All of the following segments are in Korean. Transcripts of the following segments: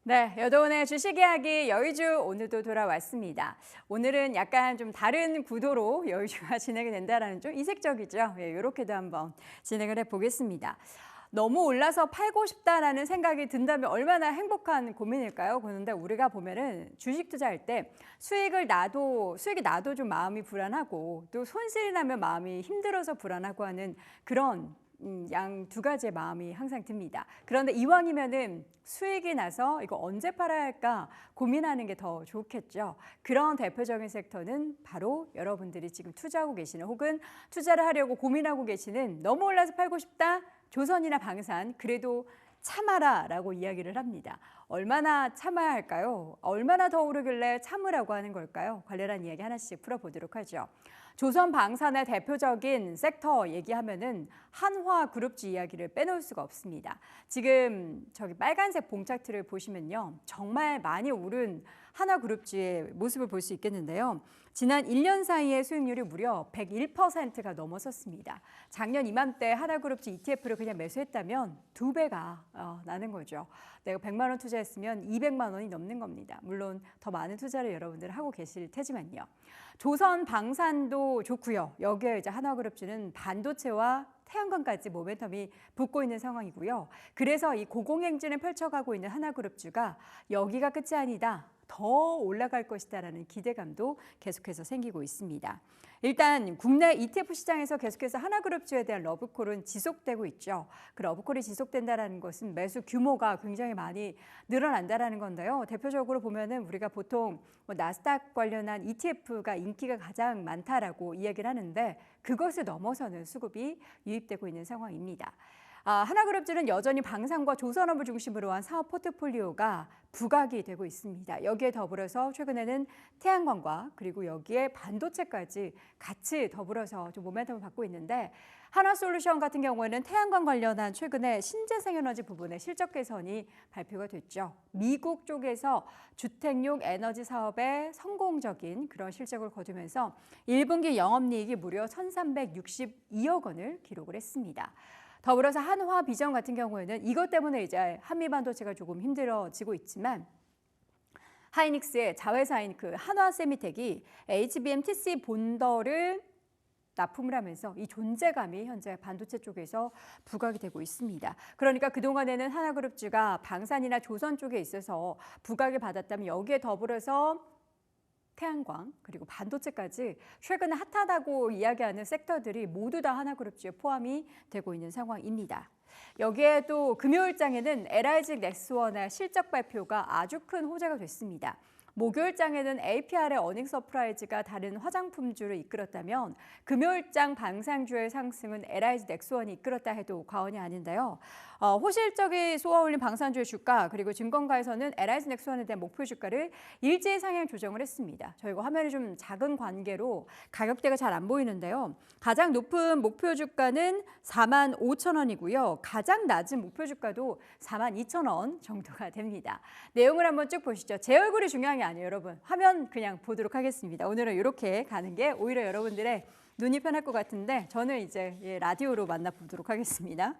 네, 여도원의 주식 이야기 여의주 오늘도 돌아왔습니다. 오늘은 약간 좀 다른 구도로 여의주가 진행이 된다라는 좀 이색적이죠. 이렇게도 한번 진행을 해보겠습니다. 너무 올라서 팔고 싶다라는 생각이 든다면 얼마나 행복한 고민일까요? 그런데 우리가 보면은 주식 투자할 때 수익이 나도 좀 마음이 불안하고 또 손실이 나면 마음이 힘들어서 불안하고 하는 그런 양 두 가지의 마음이 항상 듭니다. 그런데 이왕이면은 수익이 나서 이거 언제 팔아야 할까 고민하는 게 더 좋겠죠. 그런 대표적인 섹터는 바로 여러분들이 지금 투자하고 계시는 혹은 투자를 하려고 고민하고 계시는 너무 올라서 팔고 싶다. 조선이나 방산 그래도 참아라라고 이야기를 합니다. 얼마나 참아야 할까요? 얼마나 더 오르길래 참으라고 하는 걸까요? 관련한 이야기 하나씩 풀어보도록 하죠. 조선 방산의 대표적인 섹터 얘기하면은 한화그룹주 이야기를 빼놓을 수가 없습니다. 지금 저기 빨간색 봉 차트를 보시면요. 정말 많이 오른 한화그룹주의 모습을 볼 수 있겠는데요. 지난 1년 사이에 수익률이 무려 101%가 넘어섰습니다. 작년 이맘때 한화그룹주 ETF를 그냥 매수했다면 2배가 나는 거죠. 내가 100만 원 투자했으면 200만 원이 넘는 겁니다. 물론 더 많은 투자를 여러분들 하고 계실 테지만요. 조선 방산도 좋고요. 여기에 이제 한화그룹주는 반도체와 태양광까지 모멘텀이 붙고 있는 상황이고요. 그래서 이 고공행진을 펼쳐가고 있는 한화그룹주가 여기가 끝이 아니다. 더 올라갈 것이다라는 기대감도 계속해서 생기고 있습니다. 일단 국내 ETF 시장에서 계속해서 한화그룹주에 대한 러브콜은 지속되고 있죠. 그 러브콜이 지속된다는 것은 매수 규모가 굉장히 많이 늘어난다는 건데요. 대표적으로 보면은 우리가 보통 나스닥 관련한 ETF가 인기가 가장 많다라고 이야기를 하는데 그것을 넘어서는 수급이 유입되고 있는 상황입니다. 한화그룹주는 여전히 방산과 조선업을 중심으로 한 사업 포트폴리오가 부각이 되고 있습니다. 여기에 더불어서 최근에는 태양광과 그리고 여기에 반도체까지 같이 더불어서 좀 모멘텀을 받고 있는데 한화솔루션 같은 경우에는 태양광 관련한 최근에 신재생에너지 부분의 실적 개선이 발표가 됐죠. 미국 쪽에서 주택용 에너지 사업에 성공적인 그런 실적을 거두면서 1분기 영업이익이 무려 1,362억 원을 기록을 했습니다. 더불어서 한화비전 같은 경우에는 이것 때문에 이제 한미반도체가 조금 힘들어지고 있지만 하이닉스의 자회사인 그 한화세미텍이 HBM-TC 본더를 납품을 하면서 이 존재감이 현재 반도체 쪽에서 부각이 되고 있습니다. 그러니까 그동안에는 한화그룹주가 방산이나 조선 쪽에 있어서 부각을 받았다면 여기에 더불어서 태양광 그리고 반도체까지 최근에 핫하다고 이야기하는 섹터들이 모두 다 한화그룹주에 포함이 되고 있는 상황입니다. 여기에 또 금요일장에는 LIG 넥스원의 실적 발표가 아주 큰 호재가 됐습니다. 목요일장에는 APR의 어닝 서프라이즈가 다른 화장품주를 이끌었다면 금요일장 방산주의 상승은 LIG 넥스원이 이끌었다 해도 과언이 아닌데요. 호실적이 쏘아올린 방산주의 주가 그리고 증권가에서는 LIG 넥스원에 대한 목표 주가를 일제히 상향 조정을 했습니다. 저희가 화면이 좀 작은 관계로 가격대가 잘 안 보이는데요. 가장 높은 목표 주가는 45,000원이고요. 가장 낮은 목표 주가도 42,000원 정도가 됩니다. 내용을 한번 쭉 보시죠. 제 얼굴이 중요한 게 아니에요, 여러분. 화면 그냥 보도록 하겠습니다. 오늘은 이렇게 가는 게 오히려 여러분들의 눈이 편할 것 같은데 저는 이제 라디오로 만나보도록 하겠습니다.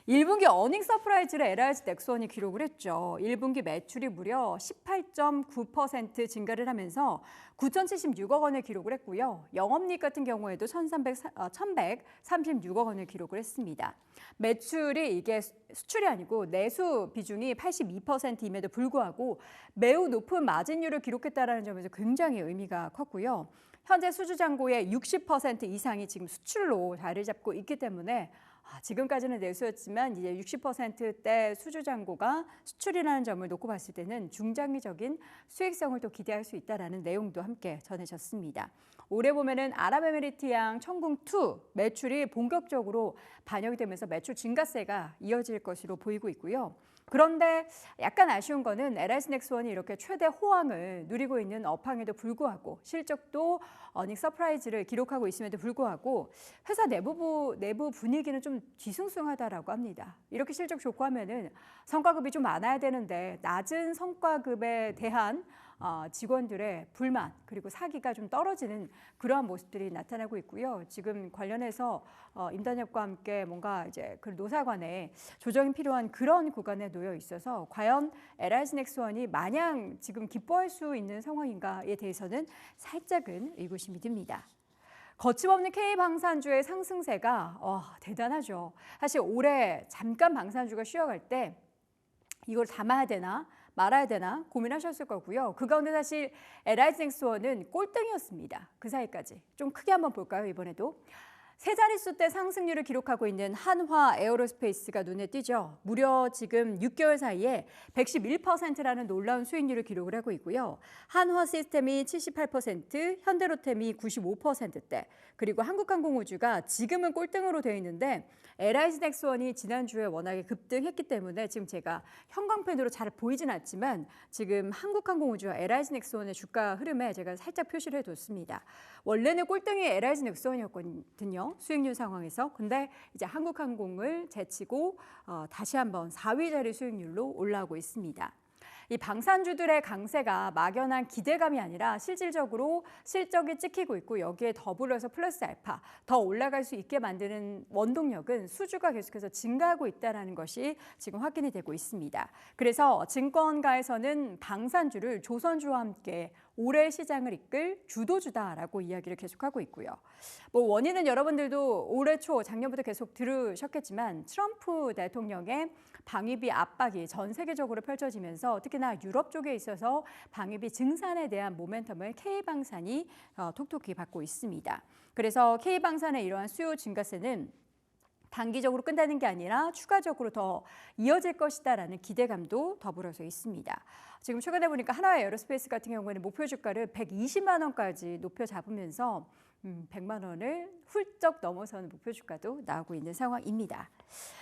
1분기 어닝 서프라이즈를 LIG 넥스원이 기록을 했죠. 1분기 매출이 무려 18.9% 증가를 하면서 9,076억 원을 기록을 했고요. 영업이익 같은 경우에도 1,136억 원을 기록을 했습니다. 매출이 이게 수출이 아니고 내수 비중이 82%임에도 불구하고 매우 높은 마진율을 기록했다는 점에서 굉장히 의미가 컸고요. 현재 수주잔고의 60% 이상이 지금 수출로 자리 잡고 있기 때문에 지금까지는 내수였지만 이제 60%대 수주잔고가 수출이라는 점을 놓고 봤을 때는 중장기적인 수익성을 또 기대할 수 있다라는 내용도 함께 전해졌습니다. 올해 보면은 아랍에미리트양 천궁2 매출이 본격적으로 반영이 되면서 매출 증가세가 이어질 것으로 보이고 있고요. 그런데 약간 아쉬운 거는 LIG 넥스원이 이렇게 최대 호황을 누리고 있는 업황에도 불구하고 실적도 어닝 서프라이즈를 기록하고 있음에도 불구하고 회사 내부 분위기는 좀 뒤숭숭하다라고 합니다. 이렇게 실적 좋고 하면은 성과급이 좀 많아야 되는데 낮은 성과급에 대한 직원들의 불만 그리고 사기가 좀 떨어지는 그러한 모습들이 나타나고 있고요. 지금 관련해서 임단협과 함께 뭔가 이제 그 노사간에 조정이 필요한 그런 구간에 놓여 있어서 과연 LIG 넥스원이 마냥 지금 기뻐할 수 있는 상황인가에 대해서는 살짝은 의구심이 듭니다. 거침없는 K방산주의 상승세가 대단하죠. 사실 올해 잠깐 방산주가 쉬어갈 때 이걸 담아야 되나 말아야 되나 고민하셨을 거고요. 그 가운데 사실 LIG 넥스원은 꼴등이었습니다. 그 사이까지. 좀 크게 한번 볼까요, 이번에도. 세 자릿수 대 상승률을 기록하고 있는 한화 에어로스페이스가 눈에 띄죠. 무려 지금 6개월 사이에 111%라는 놀라운 수익률을 기록을 하고 있고요. 한화 시스템이 78%, 현대로템이 95%대, 그리고 한국항공우주가 지금은 꼴등으로 되어 있는데 LIG 넥스원이 지난주에 워낙에 급등했기 때문에 지금 제가 형광펜으로 잘 보이진 않지만 지금 한국항공우주와 LIG 넥스원의 주가 흐름에 제가 살짝 표시를 해뒀습니다. 원래는 꼴등이 LIG 넥스원이었거든요. 수익률 상황에서. 근데 이제 한국항공을 제치고 다시 한번 4위 자리 수익률로 올라오고 있습니다. 이 방산주들의 강세가 막연한 기대감이 아니라 실질적으로 실적이 찍히고 있고 여기에 더불어서 플러스 알파 더 올라갈 수 있게 만드는 원동력은 수주가 계속해서 증가하고 있다는 것이 지금 확인이 되고 있습니다. 그래서 증권가에서는 방산주를 조선주와 함께 올해 시장을 이끌 주도주다라고 이야기를 계속하고 있고요. 원인은 여러분들도 올해 초 작년부터 계속 들으셨겠지만 트럼프 대통령의 방위비 압박이 전 세계적으로 펼쳐지면서 특히나 유럽 쪽에 있어서 방위비 증산에 대한 모멘텀을 K방산이 톡톡히 받고 있습니다. 그래서 K방산의 이러한 수요 증가세는 단기적으로 끝나는 게 아니라 추가적으로 더 이어질 것이다라는 기대감도 더불어서 있습니다. 지금 최근에 보니까 한화 에어로스페이스 같은 경우에는 목표 주가를 120만 원까지 높여 잡으면서 100만 원을 훌쩍 넘어서는 목표 주가도 나오고 있는 상황입니다.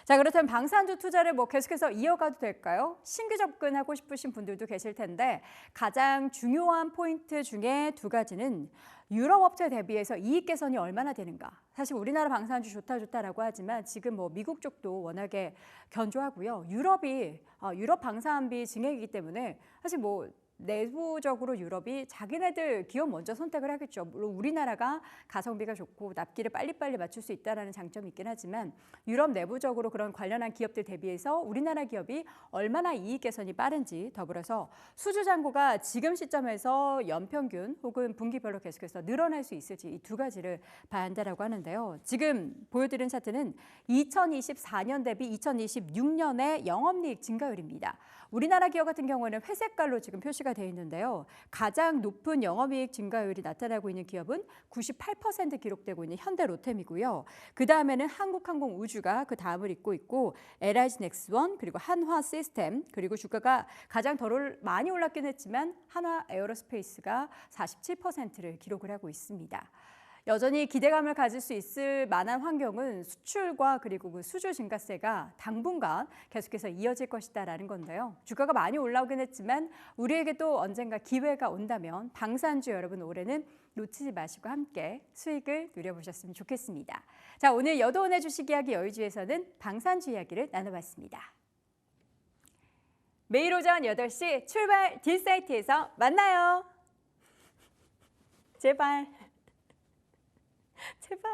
자, 그렇다면 방산주 투자를 계속해서 이어가도 될까요? 신규 접근하고 싶으신 분들도 계실 텐데 가장 중요한 포인트 중에 두 가지는 유럽 업체 대비해서 이익 개선이 얼마나 되는가. 사실 우리나라 방산주 좋다라고 하지만 지금 미국 쪽도 워낙에 견조하고요. 유럽 방산비 증액이기 때문에 사실 내부적으로 유럽이 자기네들 기업 먼저 선택을 하겠죠. 물론 우리나라가 가성비가 좋고 납기를 빨리빨리 맞출 수 있다는 장점이 있긴 하지만 유럽 내부적으로 그런 관련한 기업들 대비해서 우리나라 기업이 얼마나 이익 개선이 빠른지 더불어서 수주 잔고가 지금 시점에서 연평균 혹은 분기별로 계속해서 늘어날 수 있을지 이 두 가지를 봐야 한다라고 하는데요. 지금 보여드린 차트는 2024년 대비 2026년의 영업이익 증가율입니다. 우리나라 기업 같은 경우에는 회색깔로 지금 표시가 되어 있는데요. 가장 높은 영업이익 증가율이 나타나고 있는 기업은 98% 기록되고 있는 현대로템이고요. 그 다음에는 한국항공우주가 그 다음을 잇고 있고 LIG 넥스원 그리고 한화 시스템 그리고 주가가 가장 덜 많이 올랐긴 했지만 한화 에어로스페이스가 47%를 기록을 하고 있습니다. 여전히 기대감을 가질 수 있을 만한 환경은 수출과 그리고 그 수주 증가세가 당분간 계속해서 이어질 것이다라는 건데요. 주가가 많이 올라오긴 했지만 우리에게 또 언젠가 기회가 온다면 방산주 여러분 올해는 놓치지 마시고 함께 수익을 누려보셨으면 좋겠습니다. 자, 오늘 여도원의 주식 이야기 여의주에서는 방산주 이야기를 나눠봤습니다. 매일 오전 8시 출발 딜사이트에서 만나요. 제발. 제발.